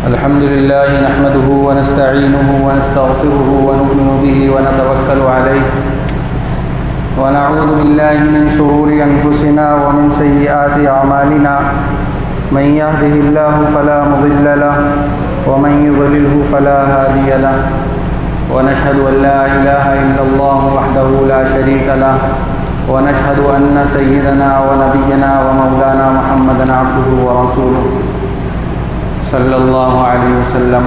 الحمد لله نحمده ونستعينه ونستغفره ونؤمن به ونتوكل عليه ونعوذ بالله من شرور أنفسنا ومن سيئات أعمالنا من يهده الله فلا مضل له ومن يضلله فلا هادي له ونشهد أن لا إله إلا الله وحده لا شريك له ونشهد أن سيدنا ونبينا ومولانا محمدا عبده ورسوله صلی اللہ علیہ وسلم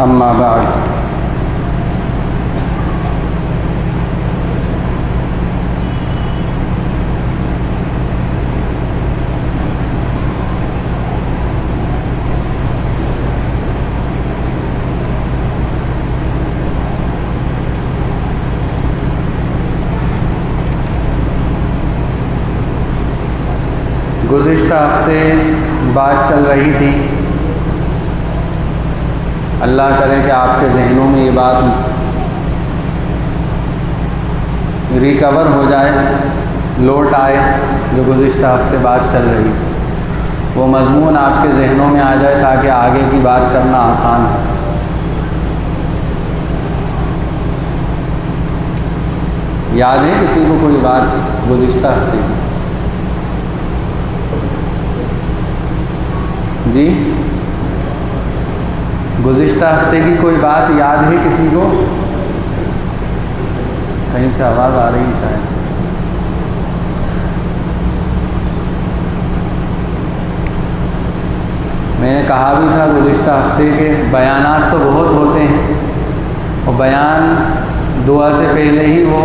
اما بعد گزشتہ ہفتے بات چل رہی تھی، اللہ کرے کہ آپ کے ذہنوں میں یہ بات ریکور ہو جائے، لوٹ آئے جو گزشتہ ہفتے بات چل رہی، وہ مضمون آپ کے ذہنوں میں آ جائے تاکہ آگے کی بات کرنا آسان ہو۔ یاد ہے کسی کو کوئی بات گزشتہ ہفتے کی؟ جی، گزشتہ ہفتے کی کوئی بات یاد ہے کسی کو؟ کہیں سے آواز آ رہی شاید۔ میں نے کہا بھی تھا گزشتہ ہفتے کے بیانات تو بہت ہوتے ہیں اور بیان دعا سے پہلے ہی وہ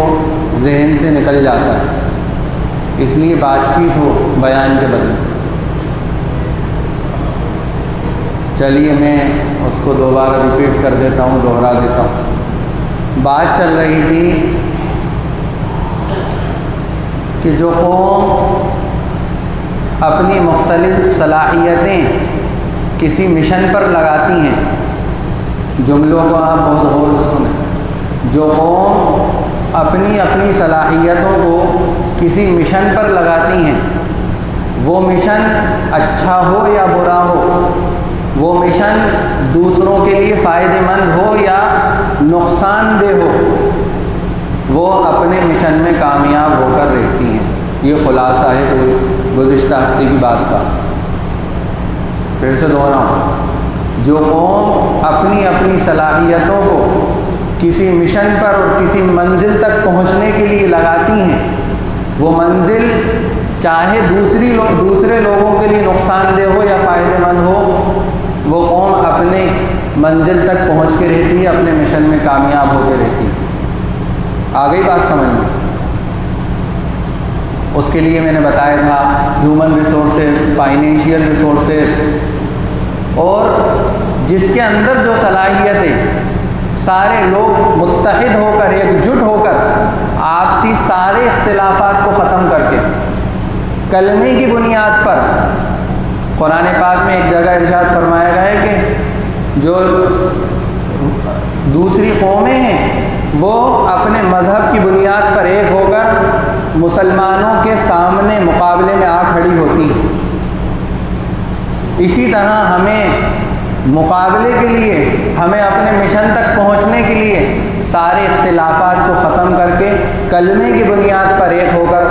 ذہن سے نکل جاتا ہے، اس لیے بات چیت ہو بیان کے بدلے۔ چلیے میں اس کو دوبارہ ریپیٹ کر دیتا ہوں، دوہرا دیتا ہوں۔ بات چل رہی تھی کہ جو قوم اپنی مختلف صلاحیتیں کسی مشن پر لگاتی ہیں، جملوں کو آپ بہت غور سے سنیں، جو قوم اپنی صلاحیتوں کو کسی مشن پر لگاتی ہیں، وہ مشن اچھا ہو یا برا ہو، وہ مشن دوسروں کے لیے فائدہ مند ہو یا نقصان دہ ہو، وہ اپنے مشن میں کامیاب ہو کر رہتی ہیں۔ یہ خلاصہ ہے گزشتہ ہفتے کی بات کا۔ پھر سے دہراؤں، جو قوم اپنی صلاحیتوں کو کسی مشن پر اور کسی منزل تک پہنچنے کے لیے لگاتی ہیں، وہ منزل چاہے دوسرے لوگوں کے لیے نقصان دہ ہو یا فائدہ مند ہو، وہ قوم اپنے منزل تک پہنچ کے رہتی ہے، اپنے مشن میں کامیاب ہو کے رہتی ہے۔ آ گئی بات سمجھ میں؟ اس کے لیے میں نے بتایا تھا ہیومن ریسورسز، فائنینشیل ریسورسز، اور جس کے اندر جو صلاحیتیں سارے لوگ متحد ہو کر، ایک جٹ ہو کر، آپسی سارے اختلافات کو ختم کر کے کلمے کی بنیاد پر، قرآن پاک میں ایک جگہ ارشاد فرمایا گیا ہے کہ جو دوسری قومیں ہیں وہ اپنے مذہب کی بنیاد پر ایک ہو کر مسلمانوں کے سامنے مقابلے میں آ کھڑی ہوتی ہیں۔ اسی طرح ہمیں مقابلے کے لیے، ہمیں اپنے مشن تک پہنچنے کے لیے سارے اختلافات کو ختم کر کے کلمے کی بنیاد پر ایک ہو کر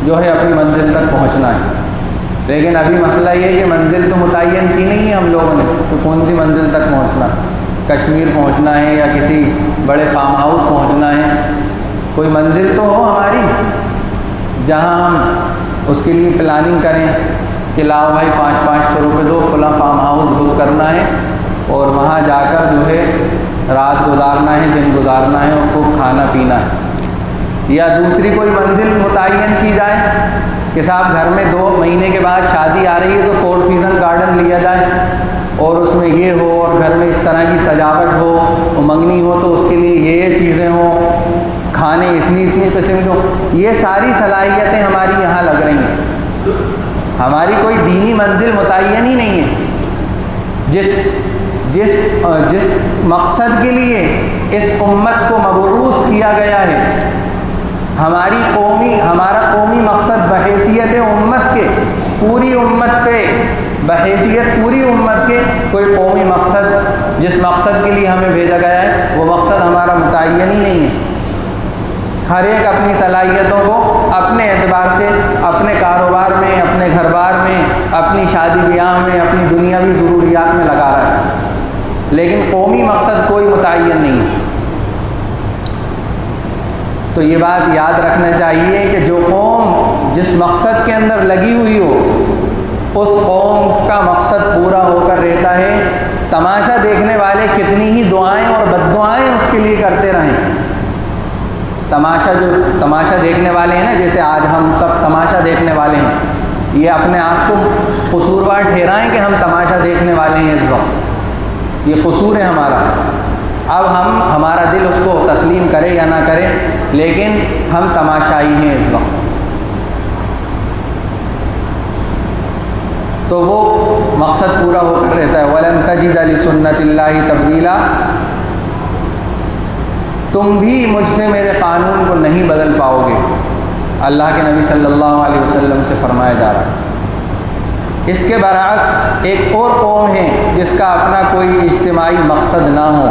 جو ہے اپنی منزل تک پہنچنا ہے۔ لیکن ابھی مسئلہ یہ ہے کہ منزل تو متعین کی نہیں ہے ہم لوگوں نے، تو کون سی منزل تک پہنچنا؟ کشمیر پہنچنا ہے یا کسی بڑے فارم ہاؤس پہنچنا ہے؟ کوئی منزل تو ہو ہماری جہاں ہم اس کے لیے پلاننگ کریں کہ لاؤ بھائی 500 روپے دو، فلاں فارم ہاؤس بک کرنا ہے اور وہاں جا کر جو ہے رات گزارنا ہے، دن گزارنا ہے اور خوب کھانا پینا ہے۔ یا دوسری کوئی منزل متعین کی جائے کہ صاحب گھر میں 2 مہینے کے بعد شادی آ رہی ہے تو 4 سیزن گارڈن لیا جائے اور اس میں یہ ہو، اور گھر میں اس طرح کی سجاوٹ ہو، اور منگنی ہو تو اس کے لیے یہ چیزیں ہوں، کھانے اتنی قسم کے ہوں۔ یہ ساری صلاحیتیں ہماری یہاں لگ رہی ہیں، ہماری کوئی دینی منزل متعین ہی نہیں ہے۔ جس مقصد کے لیے اس امت کو مبعوث کیا گیا ہے، ہمارا قومی مقصد بحیثیت امت کے، پوری امت کے بحیثیت پوری امت کے کوئی قومی مقصد جس مقصد کے لیے ہمیں بھیجا گیا ہے وہ مقصد ہمارا متعین ہی نہیں ہے۔ ہر ایک اپنی صلاحیتوں کو اپنے اعتبار سے اپنے کاروبار میں، اپنے گھر بار میں، اپنی شادی بیاہ میں، اپنی دنیاوی ضروریات میں لگا رہا ہے، لیکن قومی مقصد کوئی متعین نہیں ہے۔ تو یہ بات یاد رکھنا چاہیے کہ جو قوم جس مقصد کے اندر لگی ہوئی ہو اس قوم کا مقصد پورا ہو کر رہتا ہے، تماشا دیکھنے والے کتنی ہی دعائیں اور بد دعائیں اس کے لیے کرتے رہیں۔ تماشا دیکھنے والے ہیں نا، جیسے آج ہم سب تماشا دیکھنے والے ہیں، یہ اپنے آپ کو قصوروار ٹھہرائیں کہ ہم تماشا دیکھنے والے ہیں، اس وقت یہ قصور ہے ہمارا۔ اب ہمارا دل اس کو تسلیم کرے یا نہ کرے، لیکن ہم تماشائی ہیں اس وقت۔ تو وہ مقصد پورا ہو کر رہتا ہے۔ وَلَن تَجِدَ لِسُنَّتِ اللَّهِ تَبْدِيلًا، تم بھی مجھ سے میرے قانون کو نہیں بدل پاؤ گے، اللہ کے نبی صلی اللہ علیہ وسلم سے فرمایا جا رہا ہے۔ اس کے برعکس ایک اور قوم ہے جس کا اپنا کوئی اجتماعی مقصد نہ ہو،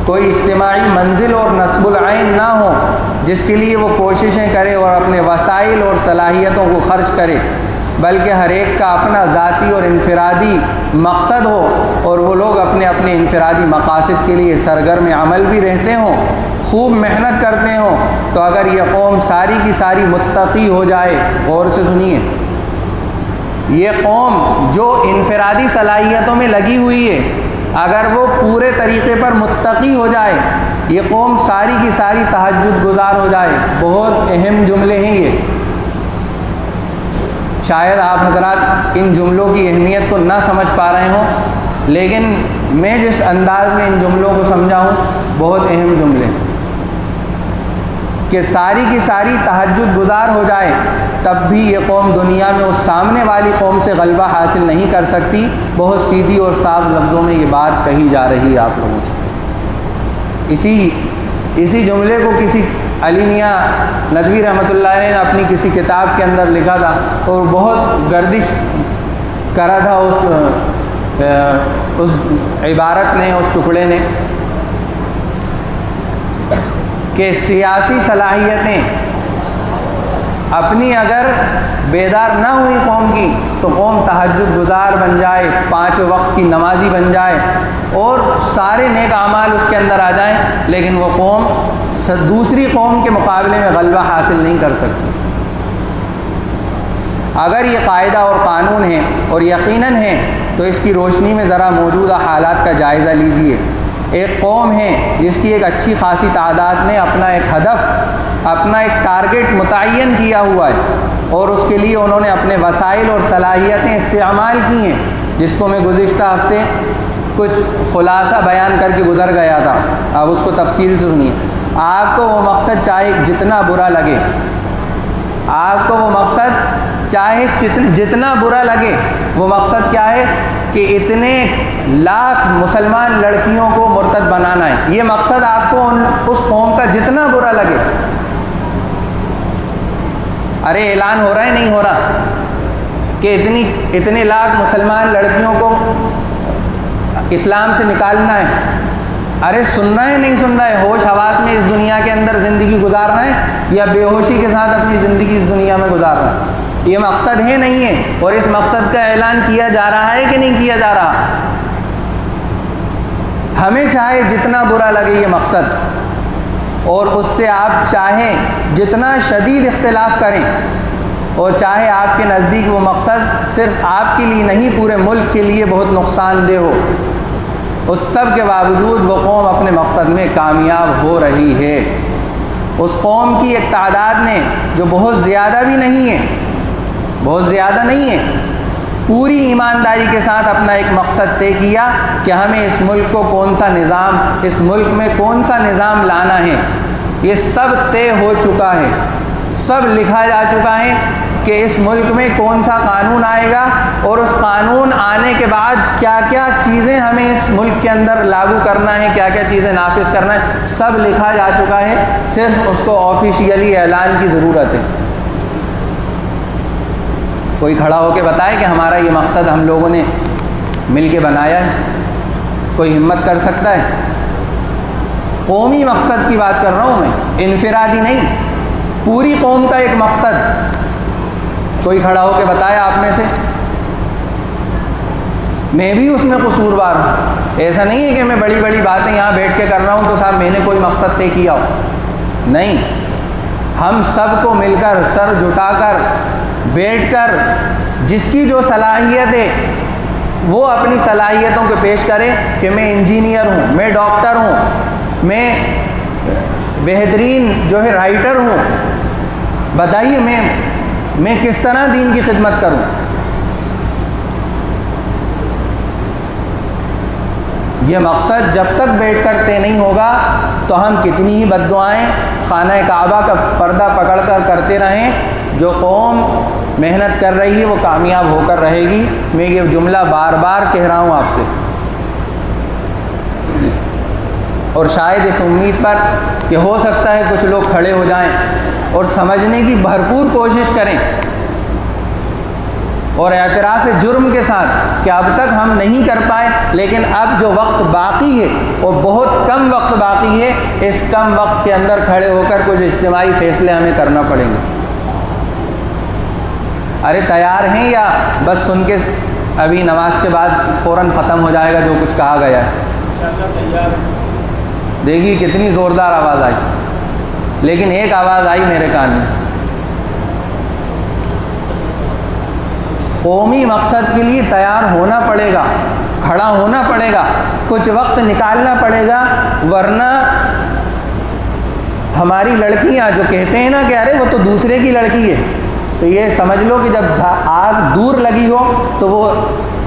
کوئی اجتماعی منزل اور نصب العین نہ ہو، جس کے لیے وہ کوششیں کرے اور اپنے وسائل اور صلاحیتوں کو خرچ کرے، بلکہ ہر ایک کا اپنا ذاتی اور انفرادی مقصد ہو، اور وہ لوگ اپنے اپنے انفرادی مقاصد کے لیے سرگرم عمل بھی رہتے ہوں، خوب محنت کرتے ہوں۔ تو اگر یہ قوم ساری کی ساری متقی ہو جائے، غور سے سنیے، یہ قوم جو انفرادی صلاحیتوں میں لگی ہوئی ہے، اگر وہ پورے طریقے پر متقی ہو جائے، یہ قوم ساری کی ساری تہجد گزار ہو جائے۔ بہت اہم جملے ہیں یہ، شاید آپ حضرات ان جملوں کی اہمیت کو نہ سمجھ پا رہے ہوں، لیکن میں جس انداز میں ان جملوں کو سمجھا ہوں، بہت اہم جملے کہ ساری کی ساری تہجد گزار ہو جائے تب بھی یہ قوم دنیا میں اس سامنے والی قوم سے غلبہ حاصل نہیں کر سکتی۔ بہت سیدھی اور صاف لفظوں میں یہ بات کہی جا رہی ہے آپ لوگوں سے۔ اسی جملے کو کسی علی میاں ندوی رحمۃ اللہ علیہ نے اپنی کسی کتاب کے اندر لکھا تھا، اور بہت گردش کرا تھا اس عبارت نے، اس ٹکڑے نے، کہ سیاسی صلاحیتیں اپنی اگر بیدار نہ ہوئی قوم کی تو قوم تہجد گزار بن جائے، 5 وقت کی نمازی بن جائے، اور سارے نیک اعمال اس کے اندر آ جائیں، لیکن وہ قوم دوسری قوم کے مقابلے میں غلبہ حاصل نہیں کر سکتی۔ اگر یہ قاعدہ اور قانون ہے اور یقیناً ہے تو اس کی روشنی میں ذرا موجودہ حالات کا جائزہ لیجئے۔ ایک قوم ہے جس کی ایک اچھی خاصی تعداد نے اپنا ایک ہدف، اپنا ایک ٹارگٹ متعین کیا ہوا ہے، اور اس کے لیے انہوں نے اپنے وسائل اور صلاحیتیں استعمال کی ہیں، جس کو میں گزشتہ ہفتے کچھ خلاصہ بیان کر کے گزر گیا تھا۔ اب اس کو تفصیل سے سنیے۔ آپ کو وہ مقصد چاہے جتنا برا لگے، آپ کو وہ مقصد چاہے جتنا برا لگے، وہ مقصد کیا ہے کہ اتنے لاکھ مسلمان لڑکیوں کو مرتد بنانا ہے۔ یہ مقصد آپ کو اس قوم کا جتنا برا لگے، ارے اعلان ہو رہا ہے نہیں ہو رہا کہ اتنے لاکھ مسلمان لڑکیوں کو اسلام سے نکالنا ہے، ارے سننا ہے نہیں سننا ہے، ہوش حواس میں اس دنیا کے اندر زندگی گزارنا ہے یا بے ہوشی کے ساتھ اپنی زندگی اس دنیا میں گزارنا ہے، یہ مقصد ہے نہیں ہے، اور اس مقصد کا اعلان کیا جا رہا ہے کہ نہیں کیا جا رہا۔ ہمیں چاہے جتنا برا لگے یہ مقصد، اور اس سے آپ چاہیں جتنا شدید اختلاف کریں، اور چاہے آپ کے نزدیک وہ مقصد صرف آپ کے لیے نہیں پورے ملک کے لیے بہت نقصان دہ ہو، اس سب کے باوجود وہ قوم اپنے مقصد میں کامیاب ہو رہی ہے۔ اس قوم کی ایک تعداد نے جو بہت زیادہ بھی نہیں ہے، بہت زیادہ نہیں ہے، پوری ایمانداری کے ساتھ اپنا ایک مقصد طے کیا کہ ہمیں اس ملک کو کون سا نظام، اس ملک میں کون سا نظام لانا ہے۔ یہ سب طے ہو چکا ہے، سب لکھا جا چکا ہے کہ اس ملک میں کون سا قانون آئے گا، اور اس قانون آنے کے بعد کیا کیا چیزیں ہمیں اس ملک کے اندر لاگو کرنا ہے، کیا کیا چیزیں نافذ کرنا ہے، سب لکھا جا چکا ہے، صرف اس کو آفیشیلی اعلان کی ضرورت ہے۔ کوئی کھڑا ہو کے بتائے کہ ہمارا یہ مقصد ہم لوگوں نے مل کے بنایا ہے؟ کوئی ہمت کر سکتا ہے؟ قومی مقصد کی بات کر رہا ہوں میں، انفرادی نہیں، پوری قوم کا ایک مقصد کوئی کھڑا ہو کے بتایا آپ میں سے؟ میں بھی اس میں قصوروار ہوں، ایسا نہیں ہے کہ میں بڑی بڑی باتیں یہاں بیٹھ کے کر رہا ہوں تو صاحب میں نے کوئی مقصد طے کیا ہو، نہیں، ہم سب کو مل کر سر جھٹا کر بیٹھ کر جس کی جو صلاحیت ہے وہ اپنی صلاحیتوں کو پیش کرے کہ میں انجینئر ہوں، میں ڈاکٹر ہوں، میں بہترین جو ہے رائٹر ہوں، بتائیے میں کس طرح دین کی خدمت کروں؟ یہ مقصد جب تک بیٹھ کر طے نہیں ہوگا تو ہم کتنی ہی بد دعائیں خانہ کعبہ کا پردہ پکڑ کر کرتے رہیں، جو قوم محنت کر رہی ہے وہ کامیاب ہو کر رہے گی۔ میں یہ جملہ بار بار کہہ رہا ہوں آپ سے، اور شاید اس امید پر کہ ہو سکتا ہے کچھ لوگ کھڑے ہو جائیں اور سمجھنے کی بھرپور کوشش کریں اور اعتراف جرم کے ساتھ کہ اب تک ہم نہیں کر پائے، لیکن اب جو وقت باقی ہے وہ بہت کم وقت باقی ہے، اس کم وقت کے اندر کھڑے ہو کر کچھ اجتماعی فیصلے ہمیں کرنا پڑیں گے۔ ارے تیار ہیں یا بس سن کے ابھی نماز کے بعد فوراً ختم ہو جائے گا جو کچھ کہا گیا ہے؟ انشاءاللہ تیار ہیں۔ دیکھیے کتنی زوردار آواز آئی، لیکن ایک آواز آئی میرے کان میں، قومی مقصد کے لیے تیار ہونا پڑے گا، کھڑا ہونا پڑے گا، کچھ وقت نکالنا پڑے گا، ورنہ ہماری لڑکیاں جو کہتے ہیں نا کہ ارے وہ تو دوسرے کی لڑکی ہے، تو یہ سمجھ لو کہ جب آگ دور لگی ہو تو وہ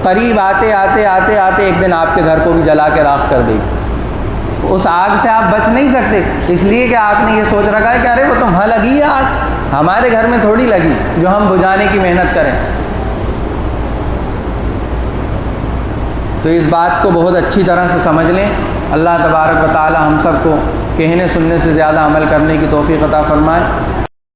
قریب آتے آتے آتے آتے ایک دن آپ کے گھر کو بھی جلا کے راکھ کر دے گی۔ اس آگ سے آپ بچ نہیں سکتے، اس لیے کہ آپ نے یہ سوچ رکھا ہے کہ ارے وہ تو وہاں لگی ہے آگ، ہمارے گھر میں تھوڑی لگی جو ہم بجھانے کی محنت کریں۔ تو اس بات کو بہت اچھی طرح سے سمجھ لیں۔ اللہ تبارک و تعالی ہم سب کو کہنے سننے سے زیادہ عمل کرنے کی توفیق عطا فرمائے۔